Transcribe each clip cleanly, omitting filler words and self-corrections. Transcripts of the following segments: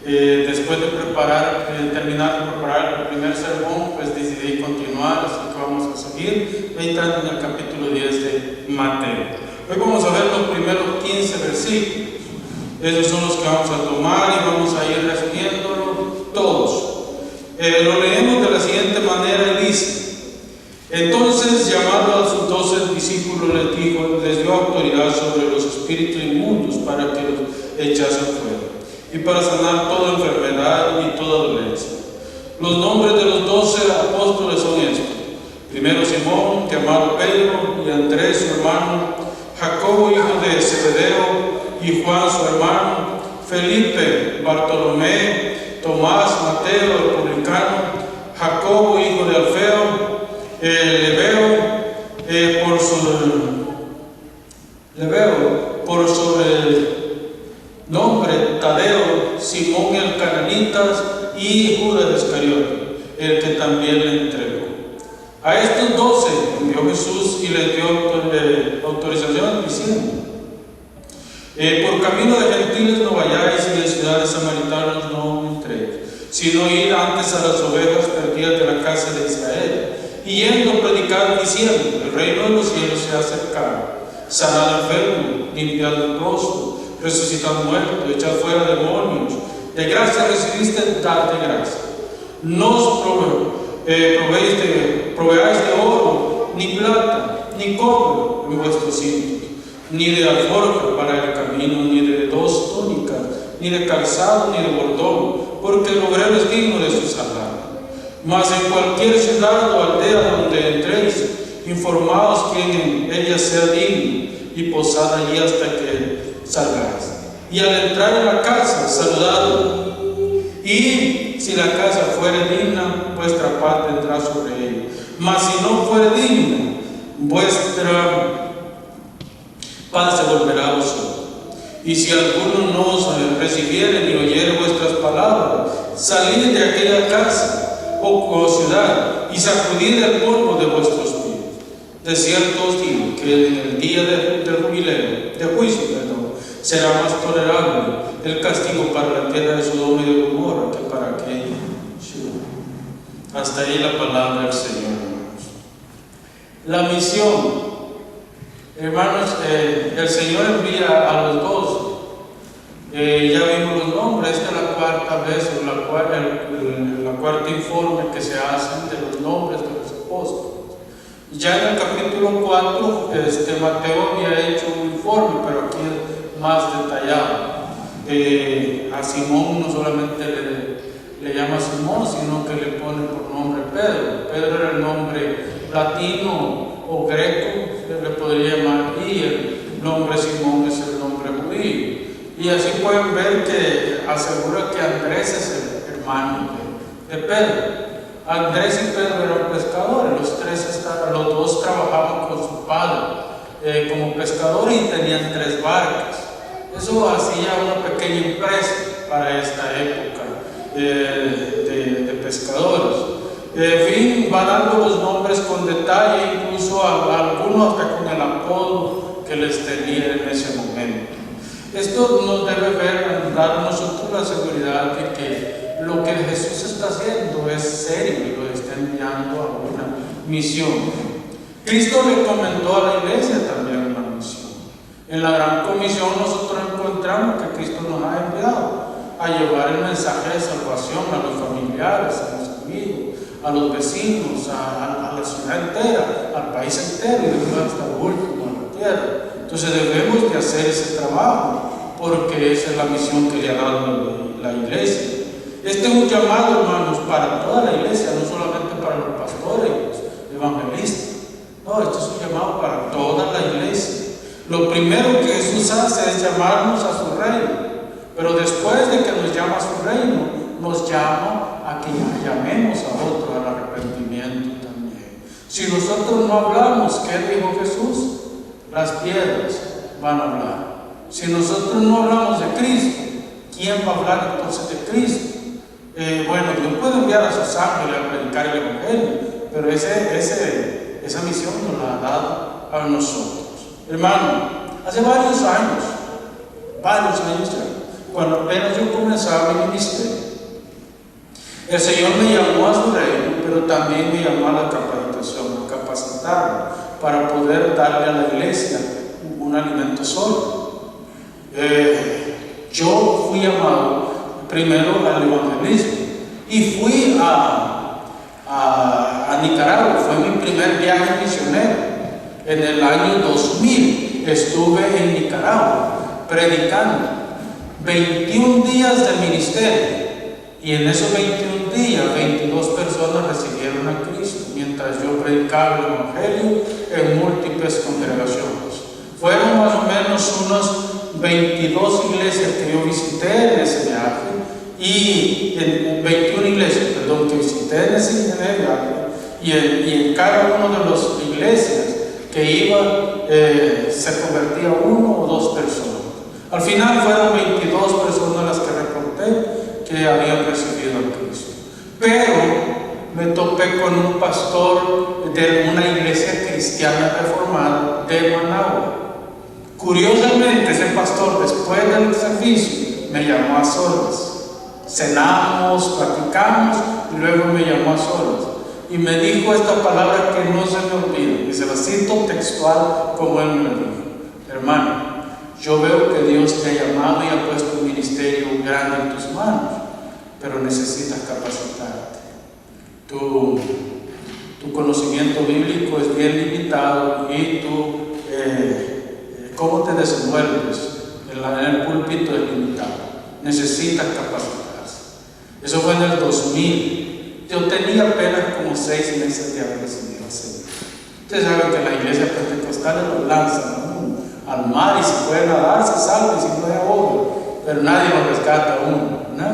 Después de terminar de preparar el primer sermón, pues decidí continuar, así que vamos a seguir meditando en el capítulo 10 de Mateo. Hoy vamos a ver los primeros 15 versículos. Esos son los que vamos a tomar y vamos a ir resumiéndolo todos. Lo leemos de la siguiente manera y dice: entonces, llamando a sus 12 discípulos, les dio autoridad sobre los espíritus inmundos para que los echasen fuera y para sanar toda enfermedad y toda dolencia. Los nombres de los 12 apóstoles son estos: primero Simón, llamado Pedro, y Andrés su hermano, Jacobo hijo de Zebedeo y Juan su hermano, Felipe, Bartolomé, Tomás, Mateo el publicano, Jacobo hijo de Alfeo, Lebeo, por sobrenombre Tadeo, Simón el cananitas y Judas Iscariote, el que también le entregó. A estos 12 envió Jesús y les dio autorización diciendo: por camino de gentiles no vayáis, y en ciudades samaritanas no entréis, sino ir antes a las ovejas perdidas de la casa de Israel. Y yendo predicad diciendo: el reino de los cielos se ha acercado. Sanad enfermo, limpiad leproso, resucitad muerto, echad fuera demonios. De gracia recibiste, dad de gracia. No os proveáis de oro, ni plata, ni cobre en vuestros cintos, ni de alforja para el camino, ni de 2 túnicas, ni de calzado, ni de bordón, porque el obrero es digno de su salario. Mas en cualquier ciudad o aldea donde entréis, informaos quién en ella sea digno, y posad allí hasta que salgáis. Y al entrar en la casa, saludad. Y si la casa fuere digna, vuestra paz vendrá sobre ella. Mas si no fuere digna, vuestra paz se volverá a vosotros. Y si alguno no os recibiere ni oyere vuestras palabras, salid de aquella casa o ciudad y sacudid el polvo de vuestros pies. De cierto os digo que en el día de juicio, será más tolerable el castigo para la tierra de Sodoma y de Gomorra que para aquella ciudad. Hasta ahí la palabra del Señor, hermanos. La misión, hermanos, el Señor envía a los 12. Ya vimos los nombres. Esta es la cuarta vez, o la cuarta informe que se hacen de los nombres de los apóstoles. Ya en el capítulo 4, Mateo había hecho un informe, pero aquí es más detallado. A Simón no solamente le llama Simón, sino que le pone por nombre Pedro. Pedro era el nombre latino o greco, se le podría llamar, y el nombre Simón es el nombre judío. Y así pueden ver que asegura que Andrés es el hermano de Pedro. Andrés y Pedro eran pescadores, los dos trabajaban con su padre como pescadores y tenían 3 barcas. Eso hacía una pequeña empresa para esta época de pescadores. En fin, va dando los nombres con detalle, incluso algunos hasta con el apodo que les tenía en ese momento. Esto nos debe dar a nosotros la seguridad de que lo que Jesús está haciendo es serio y lo está enviando a una misión. Cristo le comentó a la iglesia también una misión. En la gran comisión nosotros encontramos que Cristo nos ha enviado a llevar el mensaje de salvación a los familiares, a los amigos, a los vecinos, a la ciudad entera, al país entero y después hasta el último, a la tierra. Entonces debemos de hacer ese trabajo porque esa es la misión que le ha dado la iglesia. Este es un llamado, hermanos, para toda la iglesia, no solamente para los pastores y los evangelistas. No, esto es un llamado para toda la iglesia. Lo primero que Jesús hace es llamarnos a su reino, pero después de que nos llama a su reino, nos llama a que llamemos a otros al arrepentimiento también. Si nosotros no hablamos, ¿qué dijo Jesús? Las piedras van a hablar. Si nosotros no hablamos de Cristo, ¿quién va a hablar entonces de Cristo? Bueno, Dios puede enviar a sus ángeles a predicar el evangelio, pero esa misión nos la ha dado a nosotros. Hermano, hace varios años ya, cuando apenas yo comenzaba mi ministerio. El Señor me llamó a su reino, pero también me llamó a la capacitación, a capacitarme para poder darle a la iglesia un alimento sólido. Yo fui llamado primero al evangelismo y fui a Nicaragua. Fue mi primer viaje misionero. En el año 2000 estuve en Nicaragua predicando 21 días de ministerio, y en esos 21 días 22 personas recibieron a Cristo mientras yo predicaba el evangelio en múltiples congregaciones. Fueron más o menos unos 22 iglesias que yo visité en ese viaje, y en 21 iglesias, perdón, que visité en ese viaje, y en cada una de las iglesias que iba se convertía 1 o 2 personas. Al final fueron 22 personas las que reporté que habían recibido a Cristo. Pero me topé con un pastor de una iglesia cristiana reformada de Managua. Curiosamente, ese pastor, después del servicio, me llamó a solas. Cenamos, platicamos y luego me llamó a solas. Y me dijo esta palabra que no se me olvida, y se la cito textual como él me dijo: hermano, yo veo que Dios te ha llamado y ha puesto un ministerio grande en tus manos, pero necesitas capacitarte. Tu conocimiento bíblico es bien limitado, y tú, cómo te desenvuelves en el púlpito es limitado. Necesitas capacitarse. Eso fue en el 2000. Yo tenía apenas como 6 meses de haber recibido al Señor. Ustedes saben que la iglesia pentecostal los lanzan al mar, y si puede nadar se salva, y si no se ahoga, pero nadie lo rescata a uno, ¿no?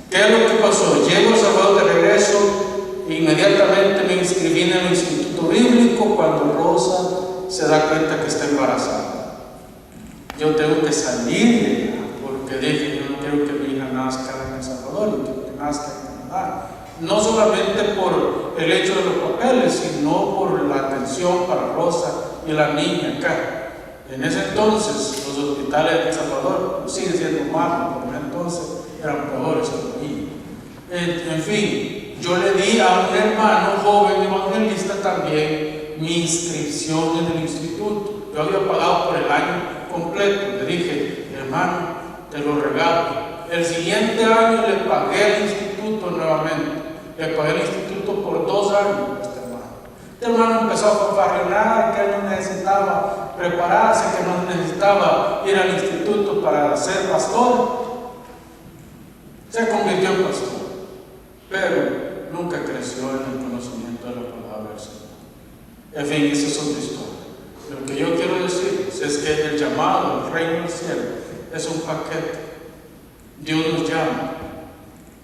¿Qué es lo que pasó? Llego a El Salvador de regreso, inmediatamente me inscribí en el Instituto Bíblico cuando Rosa se da cuenta que está embarazada. Yo tengo que salir de ella, porque dije: yo no quiero que mi hija nazca en El Salvador, quiero que nazca en Canadá. No solamente por el hecho de los papeles, sino por la atención para Rosa y la niña acá. En ese entonces los hospitales de El Salvador siguen siendo malos, pero en entonces eran peores todavía. En fin, yo le di a un hermano joven evangelista también mi inscripción en el instituto. Yo había pagado por el año completo. Le dije: hermano, te lo regalo. El siguiente año le pagué el instituto nuevamente. Le pagué el instituto por 2 años a este hermano. Este hermano empezó a fanfarronar que él no necesitaba prepararse, que no necesitaba ir al instituto para ser pastor. Se convirtió en pastor, pero nunca creció en el conocimiento de la palabra del Señor. En fin, esa es otra historia. Lo que yo quiero decir es que el llamado al reino del cielo es un paquete. Dios nos llama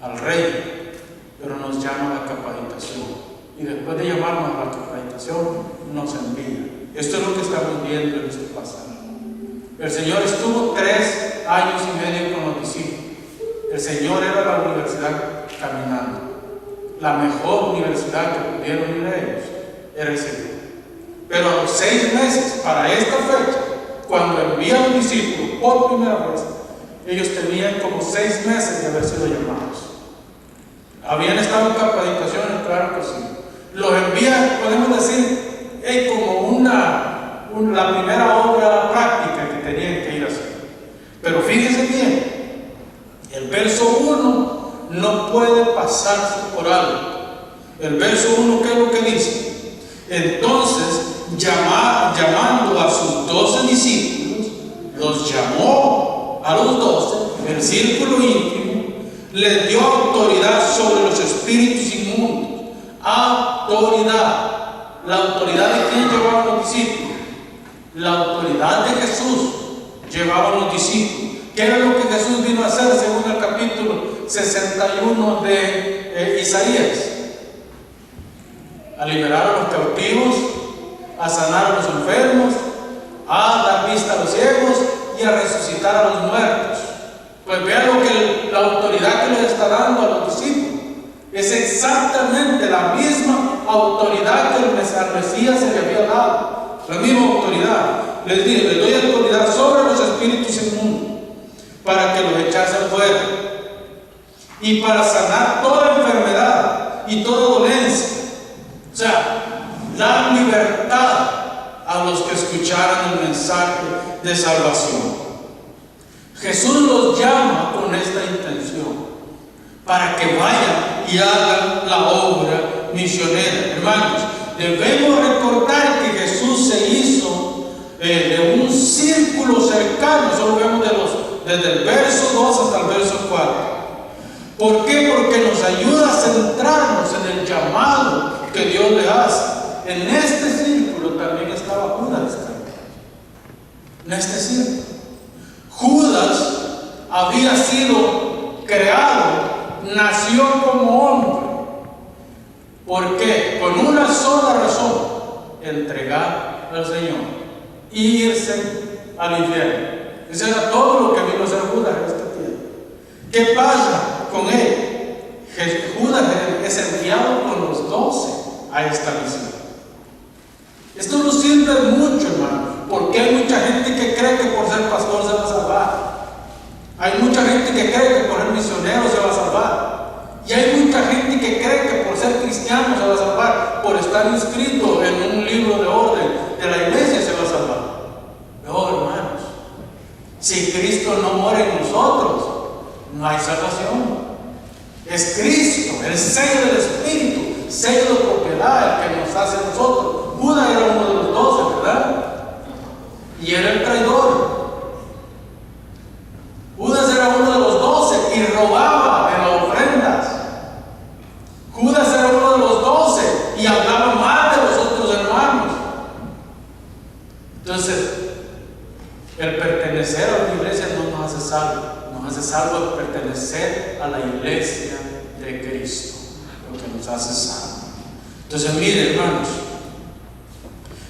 al reino, pero nos llama a la capacitación. Y después de llamarnos a la capacitación, nos envía. Esto es lo que estamos viendo en este pasaje. El Señor estuvo 3 años y medio con los discípulos. El Señor era la universidad caminando. La mejor universidad que pudieron ir a ellos era el Señor. Pero a los 6 meses, para esta fecha, cuando envía a los discípulos por primera vez, ellos tenían como 6 meses de haber sido llamados. ¿Habían estado en capacitaciones? Claro que sí. Los envía, podemos decir, como la primera obra práctica que tenían que ir a hacer. Pero fíjense bien, el verso 1 no puede pasarse por alto. El verso 1, ¿qué es lo que dice? Entonces, llamando a sus 12 discípulos, los llamó a los 12, el círculo íntimo, les dio autoridad sobre los espíritus inmundos. Autoridad. ¿La autoridad de quién llevaban los discípulos? La autoridad de Jesús llevaban los discípulos. ¿Qué era lo que Jesús vino a hacer según el capítulo 61 de Isaías? A liberar a los cautivos, a sanar a los enfermos, a dar vista a los ciegos y a resucitar a los muertos. Pues vean lo que la autoridad que les está dando a los discípulos. Es exactamente la misma autoridad que al Mesías se le había dado. La misma autoridad. Les doy autoridad sobre los espíritus inmundos. para que los echasen fuera, y para sanar toda enfermedad y toda dolencia. O sea, dar libertad a los que escucharan el mensaje de salvación. Jesús los llama con esta intención, para que vayan y hagan la obra misionera. Hermanos, debemos recordar que Jesús se hizo de un círculo cercano. Eso lo vemos desde el verso 2 hasta el verso 4. ¿Por qué? Porque nos ayuda a centrarnos en el llamado que Dios le hace. En este círculo también estaba Judas. En este círculo. Judas había sido creado, nació como hombre. ¿Por qué? Con una sola razón: entregar al Señor y irse al infierno. Eso era todo lo que vino a hacer Judas en esta tierra. ¿Qué pasa con él? Judas es enviado con los 12 a esta misión. Esto nos sirve mucho, hermano, porque hay mucha gente que cree que por ser pastor se va a salvar. Hay mucha gente que cree que por ser misionero se va a salvar. Y hay mucha gente que cree que por ser cristiano se va a salvar, por estar inscrito en un libro de orden de la iglesia se va a salvar. No, hermanos, si Cristo no muere en nosotros, no hay salvación. Es Cristo, el sello del Espíritu, sello de propiedad, el que nos hace a nosotros. Judas era uno de los 12, ¿verdad? Y era el traidor. Judas era uno de los 12 y robaba en las ofrendas. Judas era uno de los 12 y hablaba mal de los otros hermanos. Entonces, el pertenecer a la iglesia no nos hace salvos. Nos hace salvos el pertenecer a la iglesia de Cristo, lo que nos hace salvos. Entonces, mire, hermanos,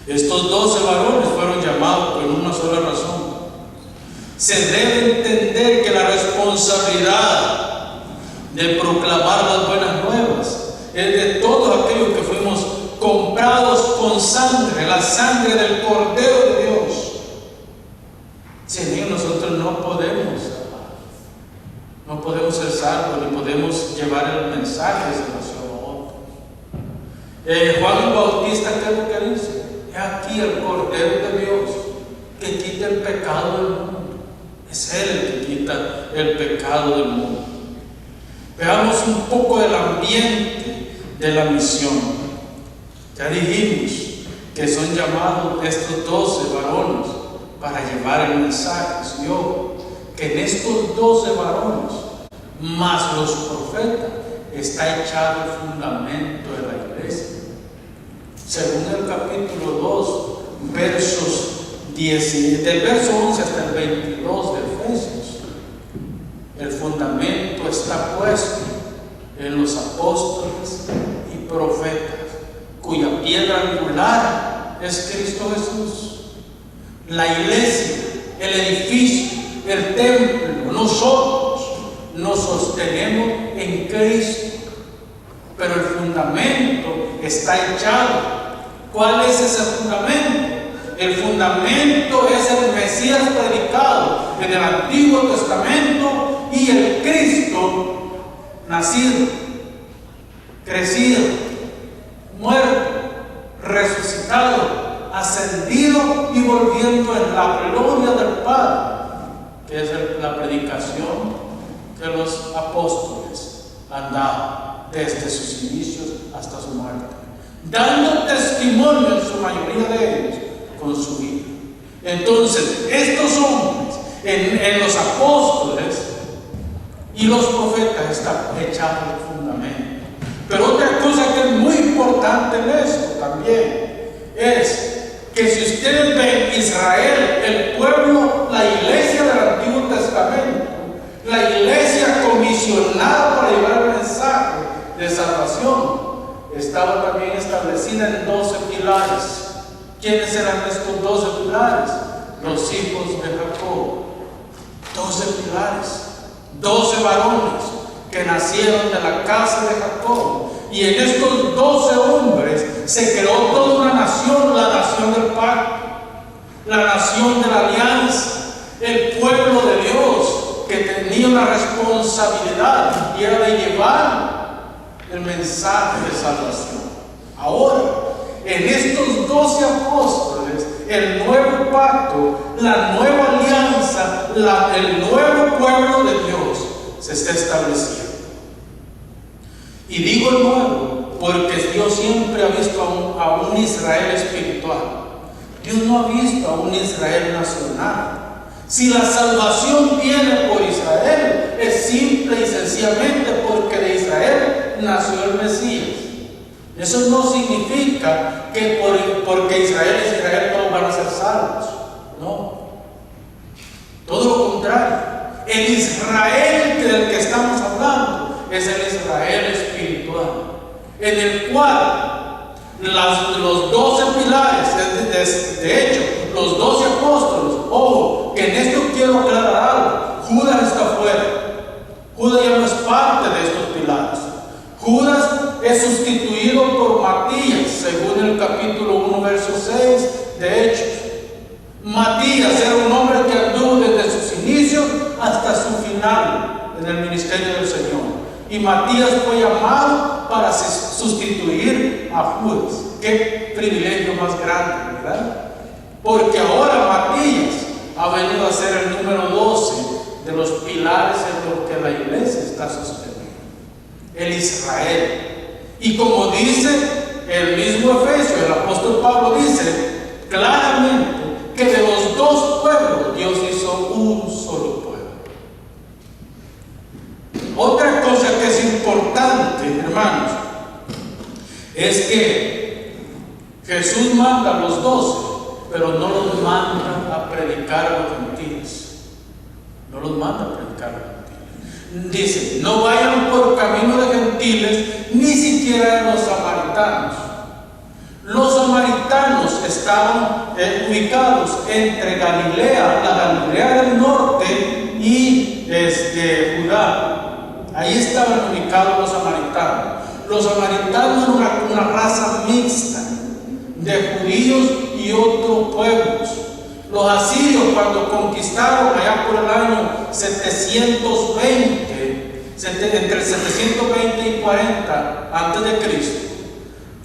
estos 12 varones fueron llamados por una sola razón. Se debe entender que la responsabilidad de proclamar las buenas nuevas es de todos aquellos que fuimos comprados con sangre, la sangre del Cordero de Dios. Sin ello nosotros no podemos ser salvos, ni podemos llevar el mensaje de salvación a otros. Juan el Bautista, ¿qué es lo que dice? He aquí el Cordero de Dios que quita el pecado del mundo. Es Él el que quita el pecado del mundo. Veamos un poco del ambiente de la misión. Ya dijimos que son llamados estos 12 varones para llevar el mensaje. Yo, que en estos 12 varones, más los profetas, está echado el fundamento de la iglesia. Según el capítulo 2, versos 10, del verso 11 hasta el 22 de Efesios, el fundamento está puesto en los apóstoles y profetas, cuya piedra angular es Cristo Jesús. La iglesia, el edificio, el templo, nosotros nos sostenemos en Cristo, pero el fundamento está echado. ¿Cuál es ese fundamento? El fundamento es el Mesías predicado en el Antiguo Testamento y el Cristo nacido, crecido, muerto, resucitado, ascendido y volviendo en la gloria del Padre, que es la predicación que los apóstoles han dado desde sus inicios hasta su muerte, dando testimonio en su mayoría de ellos con su vida. Entonces, estos hombres, en los apóstoles y los profetas, está echado el fundamento. Pero otra cosa que es muy importante en esto también es que si ustedes ven Israel, el pueblo, la iglesia del Antiguo Testamento, la iglesia comisionada para llevar el mensaje de salvación, estaba también establecida en 12 pilares. ¿Quiénes eran estos 12 pilares? Los hijos de Jacob. 12 pilares, 12 varones que nacieron de la casa de Jacob. Y en estos 12 hombres se creó toda una nación, la nación del pacto, la nación de la alianza, el pueblo de Dios, tenía una responsabilidad y era de llevar el mensaje de salvación. Ahora, en estos 12 apóstoles, el nuevo pacto, la nueva alianza, el nuevo pueblo de Dios se está estableciendo. Y digo el nuevo porque Dios siempre ha visto a un Israel espiritual. Dios no ha visto a un Israel nacional. Si la salvación viene por Israel, es simple y sencillamente porque de Israel nació el Mesías. Eso no significa que porque Israel es Israel todos van a ser salvos. No. Todo lo contrario. El Israel del que estamos hablando es el Israel espiritual, en el cual los 12 pilares, de hecho, los 12 apóstoles, ojo, que en esto quiero aclarar algo. Judas está fuera. Judas ya no es parte de estos pilares. Judas es sustituido por Matías, según el capítulo 1, verso 6 de Hechos. Matías era un hombre que anduvo desde sus inicios hasta su final en el ministerio del Señor. Y Matías fue llamado para sustituir a Judas. Qué privilegio más grande, ¿verdad? Porque ahora Matías ha venido a ser el número 12 de los pilares en los que la iglesia está sostenida. El Israel. Y como dice el mismo Efesios, el apóstol Pablo dice claramente que de los dos pueblos Dios hizo un solo pueblo. Otra cosa que es importante, hermanos, es que Jesús manda a los 12, pero no los manda a predicar a los gentiles. No los manda a predicar a los gentiles. Dice, no vayan por camino de gentiles, ni siquiera de los samaritanos. Los samaritanos estaban ubicados entre Galilea, la Galilea del norte y Judá. Ahí estaban ubicados los samaritanos. Los samaritanos eran una raza mixta de judíos y otros pueblos. Los asirios, cuando conquistaron allá por el año 720, entre el 720 y 40 antes de Cristo,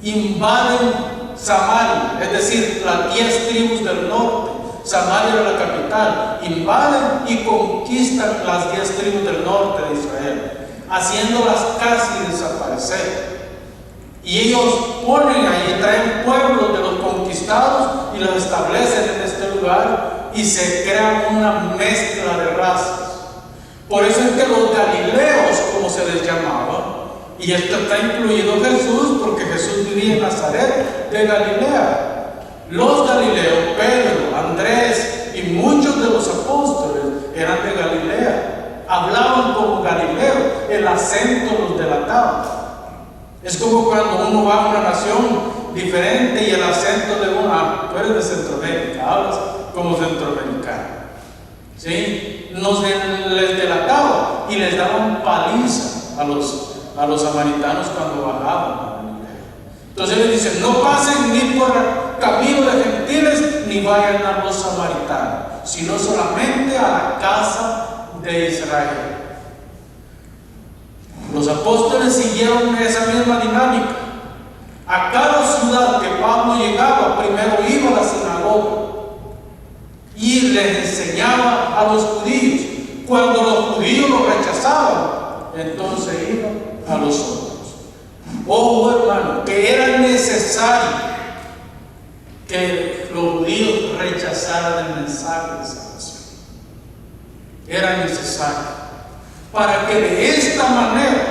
invaden Samaria, es decir, las 10 tribus del norte. Samaria era la capital. Invaden y conquistan las 10 tribus del norte de Israel, haciéndolas casi desaparecer. Y ellos ponen ahí, traen pueblos de los conquistados y los establecen en este lugar y se crea una mezcla de razas. Por eso es que los galileos, como se les llamaba, y esto está incluido Jesús, porque Jesús vivía en Nazaret de Galilea. Los galileos, Pedro, Andrés y muchos de los apóstoles eran de Galilea. Hablaban como galileos, el acento los delataba. Es como cuando uno va a una nación diferente y el acento de tú eres de Centroamérica, hablas como centroamericano. ¿Sí? Les delataba y les daban paliza a los samaritanos cuando bajaban a Galilea. Entonces les dicen, no pasen ni por camino de gentiles ni vayan a los samaritanos, sino solamente a la casa de Israel. Los apóstoles siguieron esa misma dinámica. A cada ciudad que Pablo llegaba, primero iba a la sinagoga y les enseñaba a los judíos. Cuando los judíos lo rechazaban, entonces iba a los otros. Ojo, hermano, que era necesario que los judíos rechazaran el mensaje de salvación. Era necesario. Para que de esta manera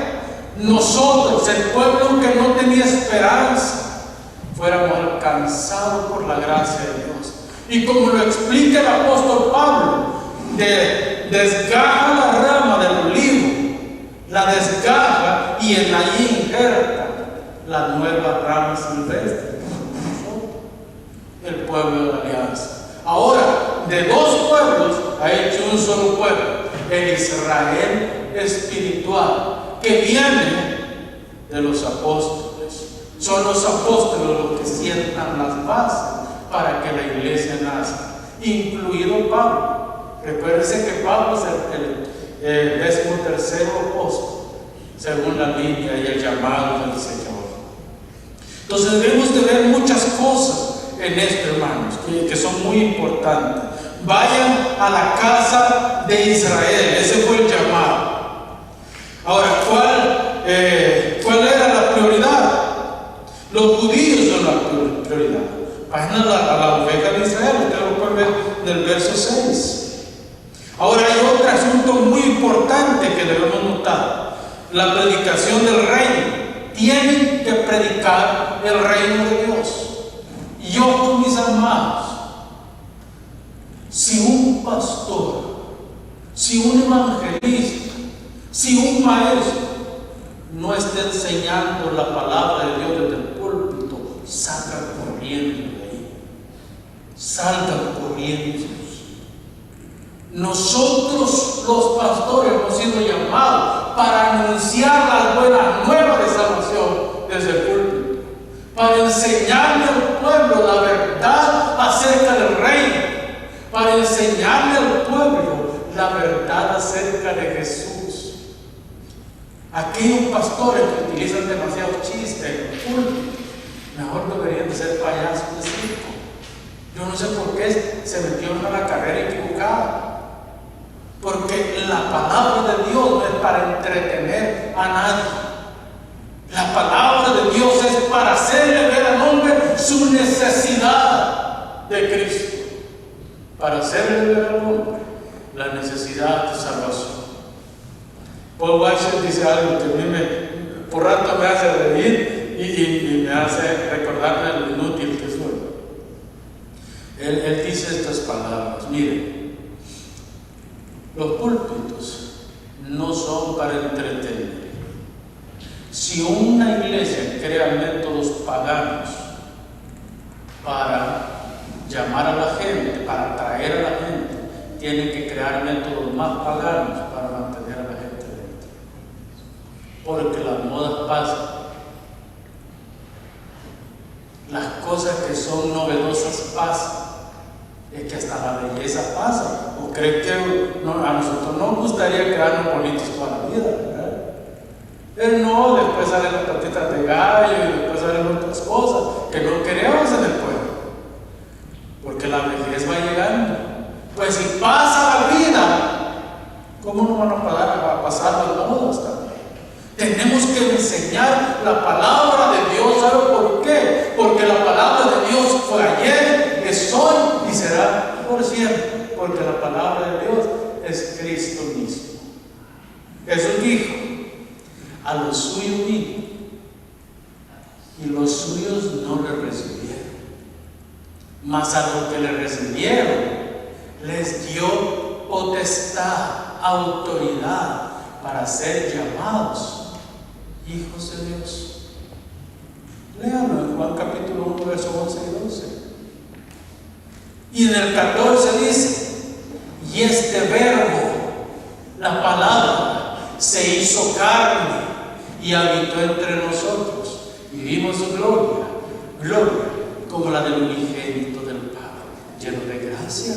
nosotros, el pueblo que no tenía esperanza, fuéramos alcanzados por la gracia de Dios. Y como lo explica el apóstol Pablo, desgaja la rama del olivo, la desgaja y en allí injerta la nueva rama silvestre. El pueblo de la alianza. Ahora, de dos pueblos ha hecho un solo pueblo. El Israel espiritual, que viene de los apóstoles. Son los apóstoles los que sientan las bases para que la iglesia nazca, incluido Pablo. Recuérdense que Pablo es 13º apóstol, según la Biblia y el llamado del Señor. Entonces debemos de ver muchas cosas en esto, hermanos, que son muy importantes. Vayan a la casa de Israel, ese fue el llamado. Ahora, ¿cuál era la prioridad? Los judíos son la prioridad. Vayan a la oveja de Israel, usted lo puede ver en el verso 6. Ahora hay otro asunto muy importante que debemos notar: la predicación del reino. Tienen que predicar el reino de Dios. Y ojo, mis amados, si un pastor, si un evangelista, si un maestro no está enseñando la palabra de Dios desde el púlpito, salgan corriendo de ahí. Salgan corriendo. Nosotros los pastores hemos sido llamados para anunciar las buenas nuevas de salvación desde el púlpito, para enseñarle al pueblo la verdad acerca del reino, para enseñarle al pueblo la verdad acerca de Jesús. Aquellos pastores que utilizan demasiados chistes en el púlpito, mejor deberían ser payasos de circo. Yo no sé por qué se metieron a la carrera equivocada. Porque la palabra de Dios no es para entretener a nadie. La palabra de Dios es para hacerle ver al hombre su necesidad de Cristo. Para hacerle ver al hombre la necesidad de salvación. Paul Washer dice algo que a mí por rato me hace reír y me hace recordarme lo inútil que soy. Él dice estas palabras: miren, los púlpitos no son para entretener. Si una iglesia crea métodos paganos para llamar a la gente, para atraer a la gente, tiene que crear métodos más paganos para mantener a la gente dentro. Porque las modas pasan. Las cosas que son novedosas pasan. Es que hasta la belleza pasa. ¿O creen que a nosotros nos gustaría quedarnos bonitos toda la vida, verdad? Pero no, después salen las patitas de gallo y después salen otras cosas que no queremos en el pueblo. Porque la vejez va llegando. Pues si pasa la vida, ¿cómo no van a pasar las modas también? Tenemos que enseñar la palabra de Dios. ¿Sabe por qué? Porque la palabra de Dios fue ayer, es hoy y será por siempre. Porque la palabra de Dios es Cristo mismo. Jesús dijo: a los suyos vino y los suyos no le recibieron. Mas a los que le recibieron les dio potestad, autoridad para ser llamados hijos de Dios. Léanlo en Juan capítulo 1, versos 11 y 12. Y en el 14 dice: y este verbo, la palabra, se hizo carne y habitó entre nosotros, y vimos su gloria como la del unigénito del Padre, lleno de gracia,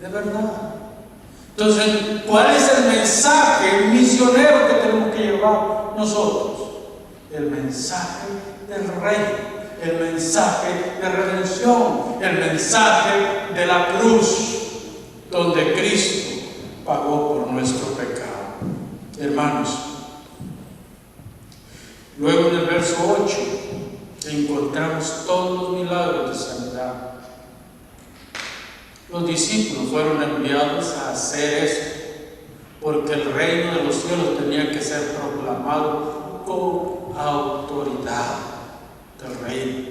de verdad. Entonces, ¿cuál es el mensaje misionero que tenemos que llevar nosotros? El mensaje del reino, el mensaje de redención, el mensaje de la cruz, donde Cristo pagó por nuestro pecado. Hermanos, luego en el verso 8 encontramos todos los milagros de sanidad. Los discípulos fueron enviados a hacer eso, porque el reino de los cielos tenía que ser proclamado con autoridad del reino.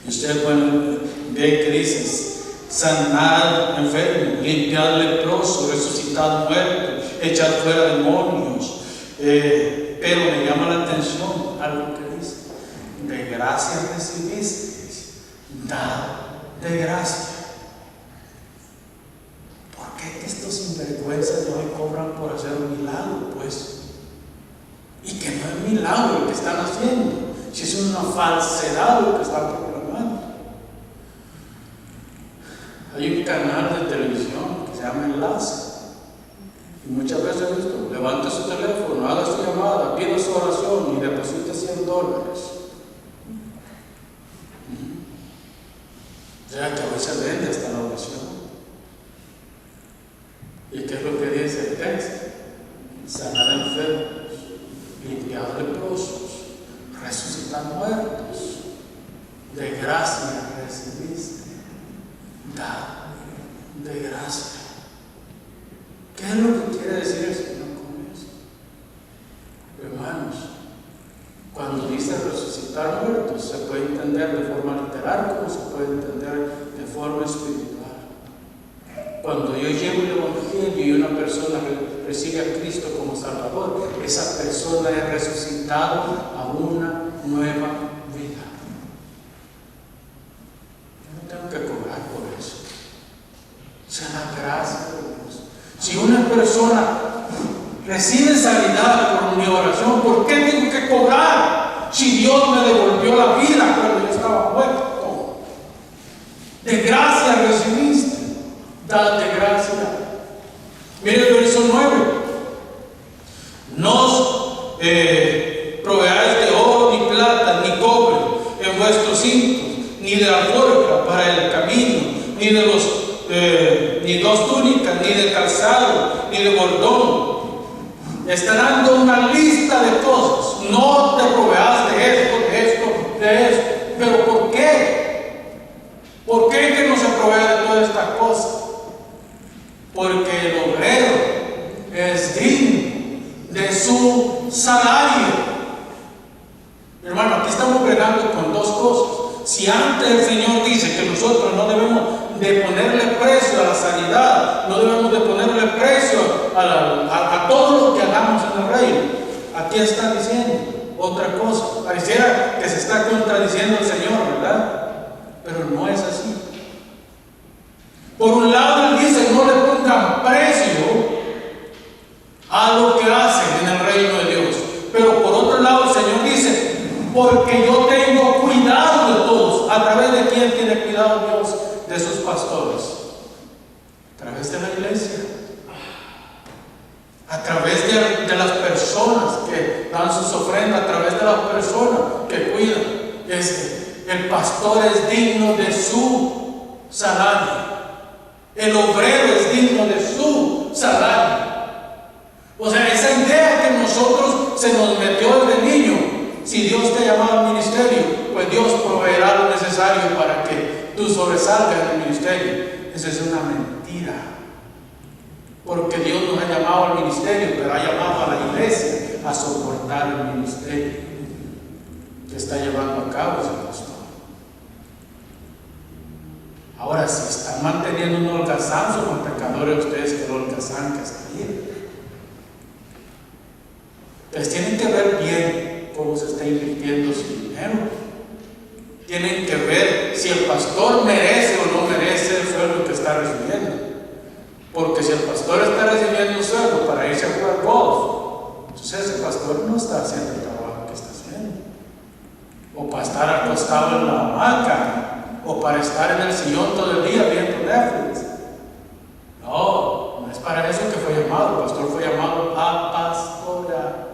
Y ustedes pueden ver que dice: sanar enfermos, limpiar leprosos, resucitar muertos, echar fuera demonios. Pero me llama la atención algo que dice: de gracia recibisteis, dad de gracia. ¿Por qué estos sinvergüenzas de hoy cobran por hacer un milagro, pues? Y que no es milagro lo que están haciendo, si es una falsedad lo que están proclamando. Hay un canal de televisión que se llama Enlace. muchas veces he visto, levante su teléfono, haga su llamada, pida su oración y deposite $100. O sea que hoy se vende hasta la oración. ¿Y qué es lo que dice el texto? Sanar enfermos, limpiar leprosos, resucitar muertos. De gracia recibiste, da de gracia. ¿Qué es lo que quiere decir el Señor con eso? Hermanos, cuando dice resucitar muertos, se puede entender de forma literal como se puede entender de forma espiritual. Cuando yo llevo el Evangelio y una persona recibe a Cristo como Salvador, esa persona es resucitada a una nueva vida. Yo no tengo que cobrar por eso. Sea la gracia de Dios. Si una persona recibe sanidad por mi oración, ¿por qué tengo que cobrar? Si Dios me devolvió la vida cuando yo estaba muerto. De gracia recibiste. Date gracia. Mire el verso 9. No os proveáis de oro, ni plata, ni cobre en vuestros cintos, ni de alforja para el camino, ni dos túnicas, ni de calzado, ni de bordón. Está dando una lista de cosas. No te proveas de esto, de esto, de esto. ¿Pero por qué? ¿Por qué que no se provee de todas estas cosas? Porque el obrero es digno de su salario. Hermano, aquí estamos bregando con dos cosas. Si antes el Señor dice que nosotros no debemos de ponerle precio a la sanidad, no debemos de ponerle precio a todo lo que hagamos en el reino, aquí está diciendo otra cosa. Pareciera que se está contradiciendo el Señor, ¿verdad? Pero no es así. Por un lado, Él dice, no le pongan precio a lo que hacen en el reino de Dios. Pero por otro lado, el Señor dice, porque yo tengo cuidado de todos. ¿A través de quién tiene cuidado Dios? De sus pastores. A través de la iglesia. A través de las personas que dan sus ofrendas, a través de las personas que cuidan. El pastor es digno de su salario. El obrero es digno de su salario. O sea, esa idea que nosotros se nos metió desde niño, si Dios te llama al ministerio, pues Dios proveerá lo necesario para que tú sobresalgas en el ministerio. Esa es una mentira. Porque Dios nos ha llamado al ministerio, pero ha llamado a la iglesia a soportar el ministerio que está llevando a cabo ese pastor. Ahora, si están manteniendo un holgazán, son más pecadores ustedes que el holgazán que está bien. Entonces tienen que ver bien cómo se está invirtiendo su dinero. Tienen que ver si el pastor merece o no merece el sueldo que está recibiendo. Porque si el pastor está recibiendo un sueldo para irse a jugar golf, entonces ese pastor no está haciendo el trabajo que está haciendo. O para estar acostado en la hamaca, o para estar en el sillón todo el día viendo Netflix. No, no es para eso que fue llamado. El pastor fue llamado a pastorear,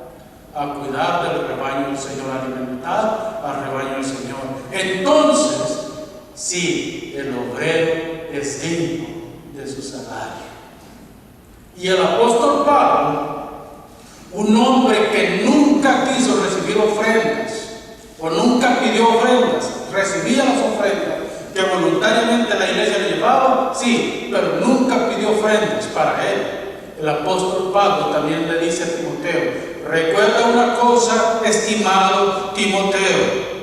a cuidar del rebaño del Señor, a alimentar al rebaño del Señor. Entonces, sí, el obrero es digno de su salario. Y el apóstol Pablo, un hombre que nunca quiso recibir ofrendas, o nunca pidió ofrendas, recibía las ofrendas que voluntariamente la iglesia le llevaba, sí, pero nunca pidió ofrendas para él. El apóstol Pablo también le dice a Timoteo, recuerda una cosa, estimado Timoteo,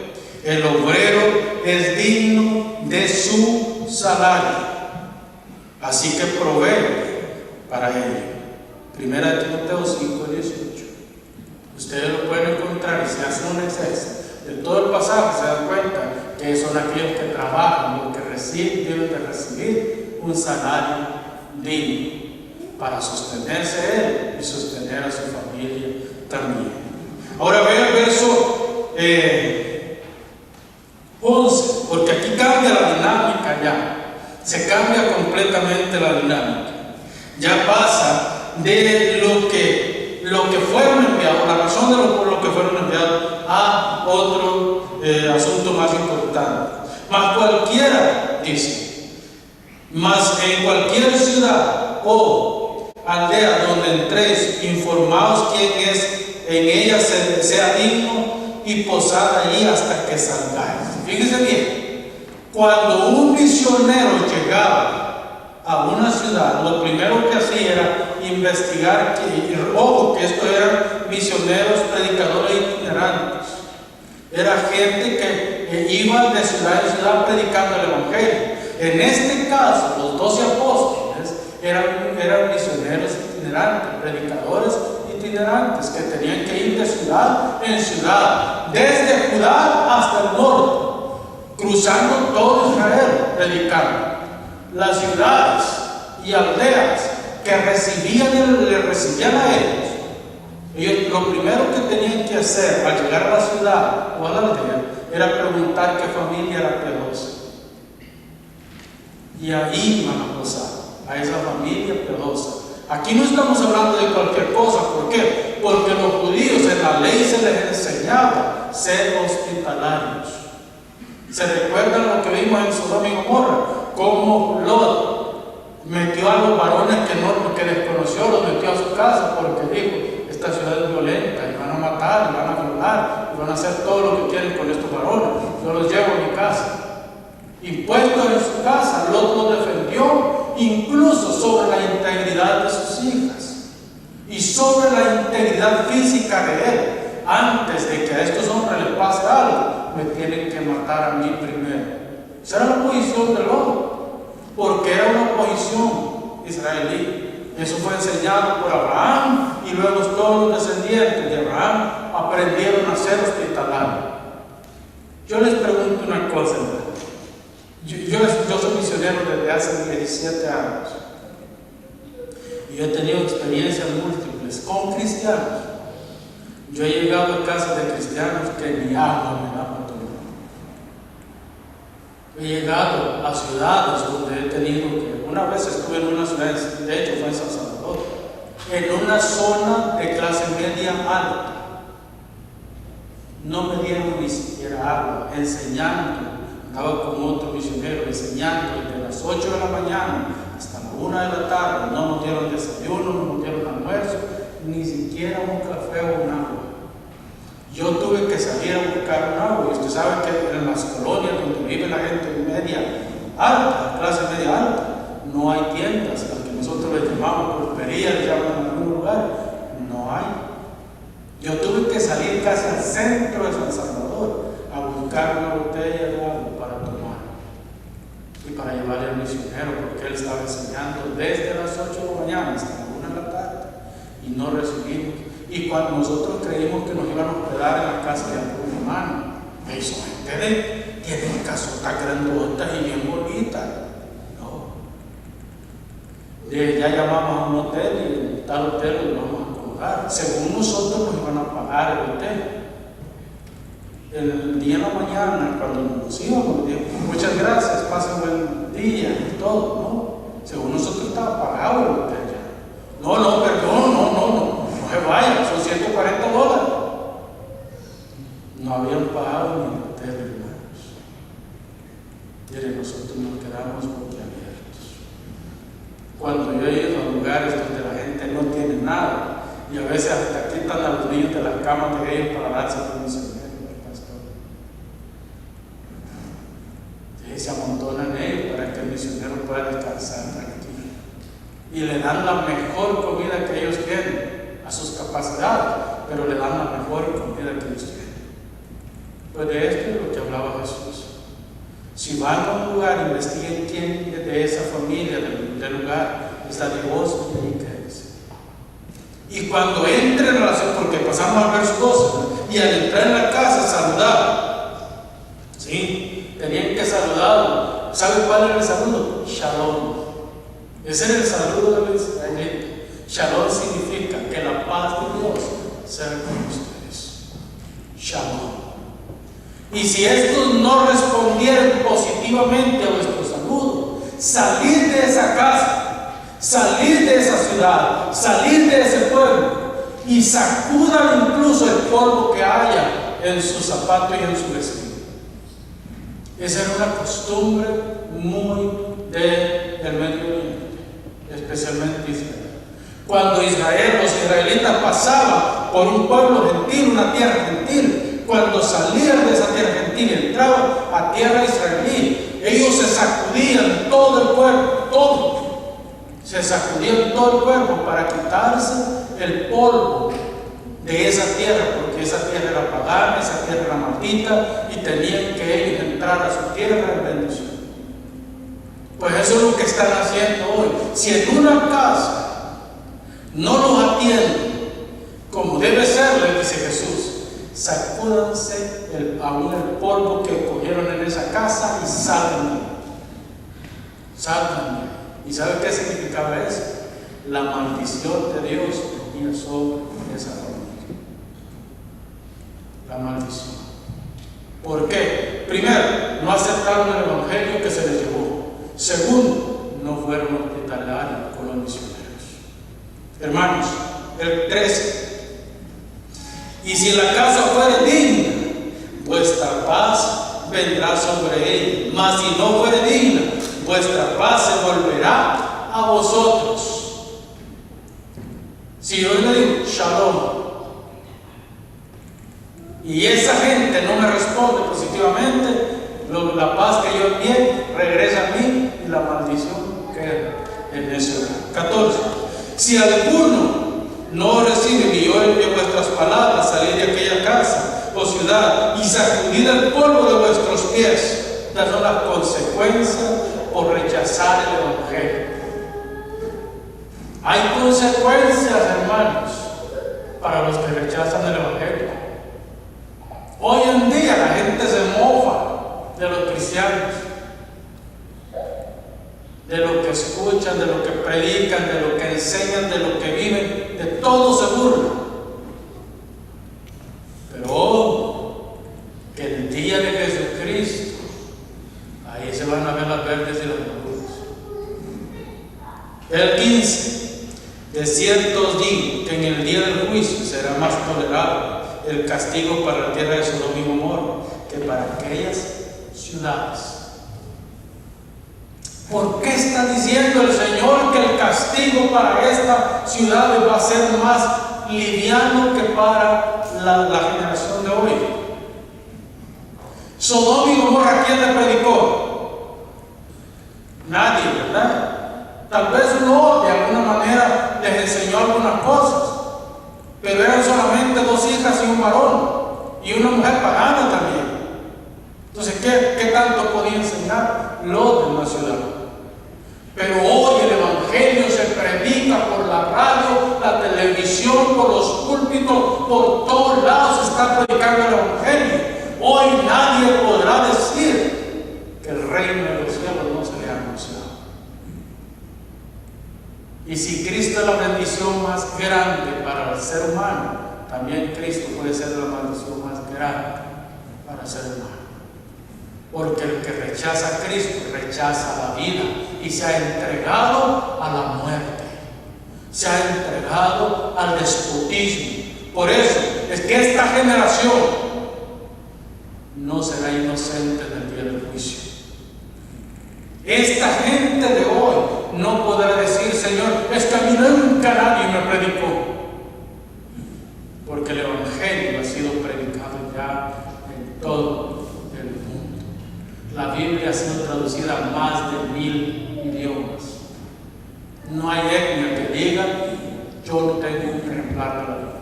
el obrero es digno de su salario, así que provee para ello. Primera de Timoteo 5:18. Ustedes lo pueden encontrar y se hacen un exceso de todo el pasaje, se dan cuenta que son aquellos que trabajan, los que deben de recibir un salario digno para sostenerse él y sostener a su familia también. Ahora vean el verso 11, porque aquí cambia la dinámica ya, se cambia completamente la dinámica. Ya pasa de lo que fueron enviados, la razón por lo que fueron enviados a otro asunto más importante. Mas cualquiera, dice, mas en cualquier ciudad o aldea donde entréis, informaos quién es en ella sea digno y posad allí hasta que salgáis. Fíjense bien, cuando un misionero llegaba a una ciudad, lo primero que hacía era investigar, ojo, que estos eran misioneros, predicadores itinerantes. Era gente que iba de ciudad en ciudad predicando el evangelio. En este caso, los 12 apóstoles eran misioneros itinerantes, predicadores itinerantes, que tenían que ir de ciudad en ciudad, desde Judá hasta el norte, cruzando todo Israel, predicando. Las ciudades y aldeas que le recibían a ellos, lo primero que tenían que hacer al llegar a la ciudad o a la aldea era preguntar qué familia era piadosa. Y ahí iban a posar a esa familia piadosa. Aquí no estamos hablando de cualquier cosa. ¿Por qué? Porque los judíos en la ley se les enseñaba ser hospitalarios. ¿Se recuerdan lo que vimos en Sodoma y Gomorra? Cómo Lot metió a los varones que desconoció, los metió a su casa porque dijo: esta ciudad es violenta, y van a matar, y van a violar, y van a hacer todo lo que quieren con estos varones. Yo los llevo a mi casa. Impuestos en su casa, Lot los defendió, incluso sobre la integridad de sus hijas y sobre la integridad física de él. Antes de que a estos hombres les pase algo, me tienen que matar a mí primero. Esa era la posición de Lot, porque era una posición israelí. Eso fue enseñado por Abraham, y luego todos los descendientes de Abraham aprendieron a ser hospitalarios. Yo les pregunto una cosa, ¿verdad? Yo soy misionero desde hace 17 años y he tenido experiencias múltiples con cristianos. Yo he llegado a casas de cristianos que ni agua me da para tomar. He llegado a ciudades donde he tenido que, una vez estuve en una ciudad, de hecho fue en San Salvador, en una zona de clase media alta. No me dieron ni siquiera agua, enseñando. Estaba con otro misionero enseñando desde las 8 de la mañana hasta la 1 de la tarde. No nos dieron desayuno, no nos dieron almuerzo, ni siquiera un café o un agua. Yo tuve que salir a buscar un agua. Y usted sabe que en las colonias donde vive la gente media alta, clase media alta, no hay tiendas, las que nosotros le llamamos pulperías, le llaman en algún lugar. No hay. Yo tuve que salir casi al centro de San Salvador a buscar una botella de agua para tomar y para llevarle al misionero, porque él estaba enseñando desde las 8 de la mañana hasta la 1 de la tarde y no recibimos. Y cuando nosotros creímos que nos iban a hospedar en la casa de algún hermano, me hizo gente tienen casotas grandotas y bien bonitas. No. Ya llamamos a un hotel y en tal hotel nos vamos a acomodar. Según nosotros nos iban a pagar el hotel. El día de la mañana, cuando nos íbamos, dijo: muchas gracias, pasen buen día y todo, ¿no? Según nosotros estaba pagado el hotel ya. No, perdón, no se vayan, son $140. No habían pagado ni el hotel, hermanos. Miren, nosotros nos quedamos boquiabiertos. Cuando yo he ido a lugares donde la gente no tiene nada, y a veces hasta quitan a los niños de las camas de ellos para darse permiso. Se amontonan ellos para que el misionero pueda descansar tranquilo. Y le dan la mejor comida que ellos tienen, a sus capacidades, pero le dan la mejor comida que ellos tienen. Pues de esto es lo que hablaba Jesús. Si van a un lugar, investiguen quién es de esa familia, del lugar, está divorcio y ahí quédense. Y cuando entre en relación, porque pasamos al verso 12, y al entrar en la casa, saludar. ¿Sí? Tenían que saludarlo. ¿Saben cuál era el saludo? Shalom. Ese era el saludo de los israelitas. Shalom significa que la paz de Dios sea con ustedes. Shalom. Y si estos no respondieron positivamente a vuestro saludo, salir de esa casa, salir de esa ciudad, salir de ese pueblo y sacudan incluso el polvo que haya en su zapato y en su vestido. Esa era una costumbre muy del Medio Oriente, especialmente Israel. Cuando los israelitas pasaban por un pueblo gentil, una tierra gentil, cuando salían de esa tierra gentil y entraban a tierra israelí, ellos se sacudían todo el cuerpo, todo. Se sacudían todo el cuerpo para quitarse el polvo de esa tierra, porque esa tierra era pagana, esa tierra era maldita y tenían que ellos entrar a su tierra en bendición. Pues eso es lo que están haciendo hoy. Si en una casa no los atienden como debe ser, les dice Jesús, sacúdanse aún el polvo que cogieron en esa casa y salgan de ahí. Salgan de ahí. ¿Y sabe qué significaba eso? La maldición de Dios venía sobre esa familia. La maldición. ¿Por qué? Primero, no aceptaron el evangelio que se les llevó. Segundo, no fueron hospitalarios con los misioneros. Hermanos, el 13. Y si la casa fuere digna, vuestra paz vendrá sobre ella. Mas si no fuere digna, vuestra paz se volverá a vosotros. Si yo le digo shalom y esa gente no me responde positivamente, la paz que yo envié regresa a mí y la maldición queda en ese hogar. 14. Si alguno no recibe ni oye vuestras palabras, salid de aquella casa o ciudad y sacudid el polvo de vuestros pies. Estas son las consecuencias por rechazar el evangelio. Hay consecuencias, hermanos, para los que rechazan el evangelio. Hoy en día la gente se mofa de los cristianos, de lo que escuchan, de lo que predican, de lo que enseñan, de lo que viven, de todo se burla. Pero que el día de Jesucristo, ahí se van a ver las verdes y las maduras. El 15. De cierto os digo que en el día del juicio será más tolerable el castigo para la tierra de Sodoma y Gomorra que para aquellas ciudades. ¿Por qué está diciendo el Señor que el castigo para esta ciudad va a ser más liviano que para la generación de hoy? Sodoma y Gomorra, ¿quién le predicó? Nadie, ¿verdad? Tal vez uno de alguna manera les enseñó algunas cosas, pero eran solamente 2 hijas y un varón, y una mujer pagana también. Entonces, ¿qué tanto podía enseñar? Lot en la ciudad. Pero hoy el evangelio se predica por la radio, la televisión, por los púlpitos, por todos lados se está predicando el evangelio. Hoy nadie podrá decir que el reino de los cielos no se le ha anunciado. Y si Cristo es la bendición más grande para el ser humano, también Cristo puede ser la maldición más grande para el ser humano. Porque el que rechaza a Cristo rechaza la vida y se ha entregado a la muerte, se ha entregado al despotismo. Por eso es que esta generación no será inocente en el día del juicio. Esta gente de hoy no podrá decir, Señor, es que a mí nunca nadie me predicó, porque el evangelio ha sido predicado ya en todo el mundo. La Biblia ha sido traducida a más de 1000 idiomas. No hay etnia que diga, yo no tengo un ejemplar de la Biblia.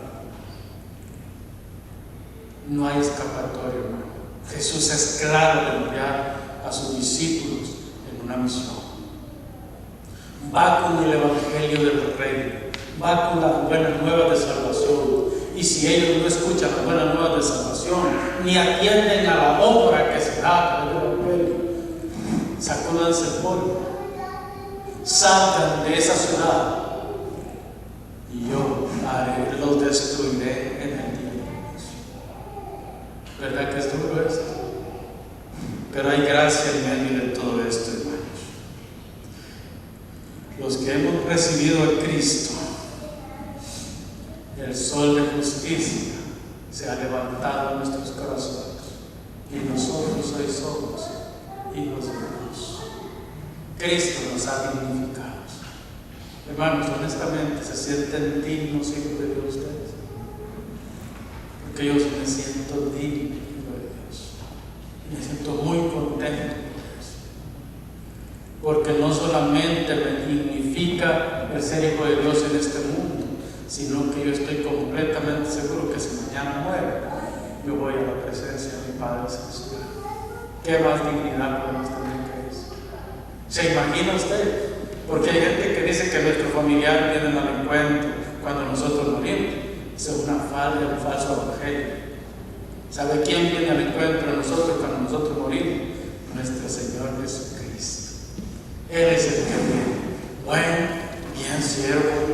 No hay escapatoria, hermano. Jesús es claro de enviar a sus discípulos en una misión. Va con el evangelio del reino, va con las buenas nuevas de salvación. Y si ellos no escuchan las buenas nuevas de salvación, ni atienden a la obra que se da del evangelio, sacúdanse el polvo, salgan de esa ciudad y yo los destruiré en el día del juicio. ¿Verdad que es duro esto? Pero hay gracia en medio de todo esto, hermanos. Los que hemos recibido a Cristo, el sol de justicia se ha levantado en nuestros corazones y nosotros hoy somos hijos de Dios. Cristo nos ha dignificado. Hermanos, honestamente, ¿se sienten dignos hijos de Dios ustedes? Porque yo me siento digno hijo de Dios. Me siento muy contento por eso. Porque no solamente me dignifica el ser hijo de Dios en este mundo, sino que yo estoy completamente seguro que si mañana muero, yo voy a la presencia de mi Padre Celestial. ¿Qué más dignidad podemos tener que eso? ¿Se imagina usted? Porque hay gente que dice que nuestros familiares vienen al encuentro cuando nosotros morimos. Eso es una falda, un falso evangelio. ¿Sabe quién viene al encuentro de nosotros cuando nosotros morimos? Nuestro Señor Jesucristo. Él es el que viene.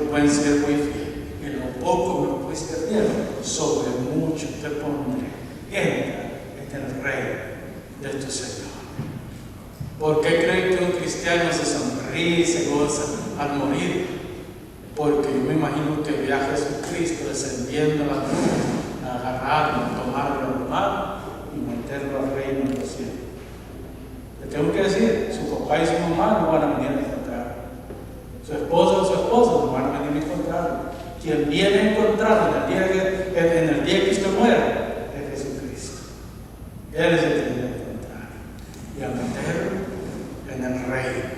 Buen siervo y fiel. En lo poco me fuiste fiel, sobre mucho te pondré. Entra en el reino de tu Señor. ¿Por qué creen que un cristiano se sonríe y se goza al morir? Porque yo me imagino que viaja a Jesucristo descendiendo a la cruz, a agarrarlo, tomarlo en la mano y meterlo al reino de los cielos. Le tengo que decir, su papá y su mamá no van a venir a encontrarlo. Su esposa o su esposo no van a venir a encontrarlo. Quien viene a encontrarlo en el día que usted muera es Jesucristo. Él es el que viene a encontrar y a meterlo en el reino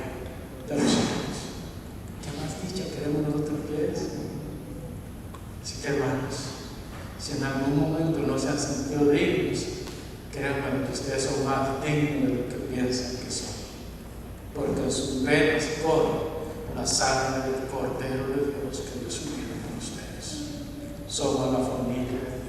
de los cielos. ¿Qué más dicha queremos nosotros que es? Así que, hermanos, si en algún momento no se han sentido dignos, créanme que ustedes son más dignos de lo que piensan que son, porque en sus venas corre la sangre del Cordero de Dios que Dios unió con ustedes. Somos la familia de Dios.